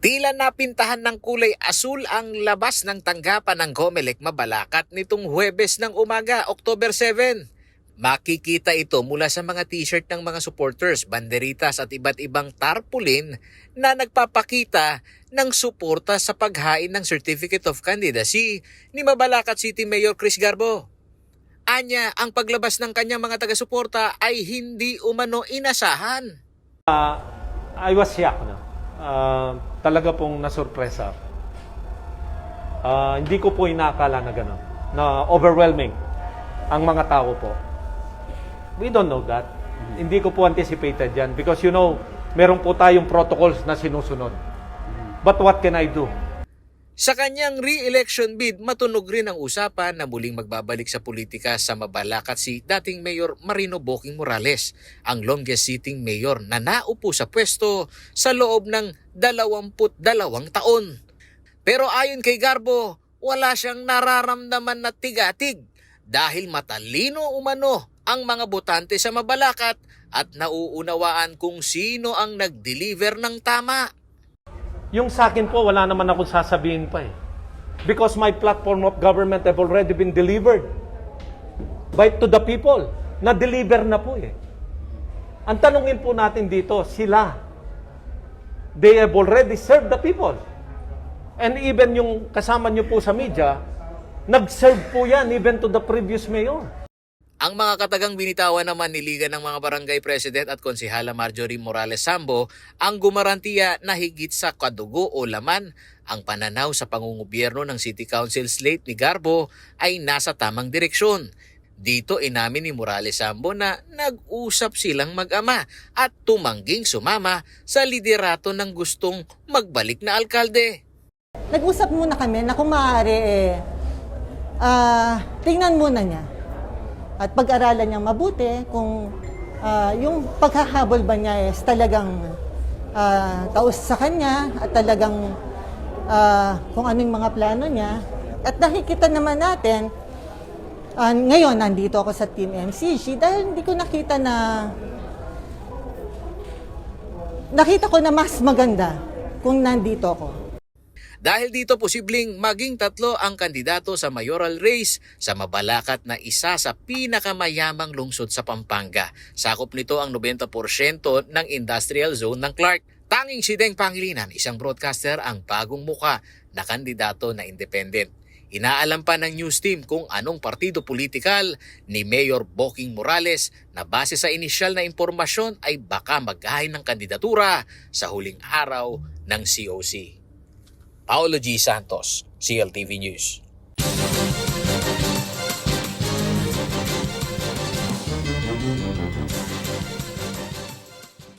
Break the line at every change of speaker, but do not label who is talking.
Tila napintahan ng kulay asul ang labas ng tanggapan ng Comelec Mabalacat nitong Huwebes ng umaga, October 7. Makikita ito mula sa mga t-shirt ng mga supporters, banderitas at iba't ibang tarpaulin na nagpapakita ng suporta sa paghain ng Certificate of Candidacy ni Mabalacat City Mayor Chris Garbo. Anya, ang paglabas ng kanyang mga taga-suporta ay hindi umano inasahan.
I was shocked, no? Talaga pong nasurpresa. Hindi ko po inakala na gano'n, na overwhelming ang mga tao po. We don't know that. Hindi ko po anticipated yan because meron po tayong protocols na sinusunod. But what can I do?
Sa kanyang re-election bid, matunog rin ang usapan na muling magbabalik sa politika sa Mabalacat si dating Mayor Marino Boking Morales, ang longest sitting mayor na naupo sa pwesto sa loob ng 22 taon. Pero ayon kay Garbo, wala siyang nararamdaman na tigatig dahil matalino umano ang mga botante sa Mabalacat at nauunawaan kung sino ang nag-deliver ng tama.
Yung sa akin po, wala naman akong sasabihin pa eh. Because my platform of government have already been delivered to the people. Na-deliver na po eh. Ang tanungin po natin dito, sila. They have already served the people. And even yung kasama nyo po sa media, nag-serve po yan even to the previous mayor.
Ang mga katagang binitawan naman ni Liga ng mga Barangay President at Konsehala Marjorie Morales Sambo ang gumarantiya na higit sa kadugo o laman ang pananaw sa pangungobyerno ng City Council slate ni Garbo ay nasa tamang direksyon. Dito inamin ni Morales Sambo na nag-usap silang mag-ama at tumangging sumama sa liderato ng gustong magbalik na alkalde.
Nag-usap muna kami na kung maaari tingnan muna niya. At pag-aralan niyang mabuti kung yung paghahabol ba niya is talagang taos sa kanya at talagang kung anong mga plano niya. At nakikita naman natin, ngayon nandito ako sa Team MCG dahil hindi ko nakita ko na mas maganda kung nandito ako.
Dahil dito posibleng maging 3 ang kandidato sa mayoral race sa Mabalacat na isa sa pinakamayamang lungsod sa Pampanga. Sakop nito ang 90% ng industrial zone ng Clark. Tanging si Deng Pangilinan, isang broadcaster, ang bagong muka na kandidato na independent. Inaalam pa ng news team kung anong partido politikal ni Mayor Boking Morales na base sa inisyal na impormasyon ay baka maghain ng kandidatura sa huling araw ng COC. Paolo G. Santos, CLTV News.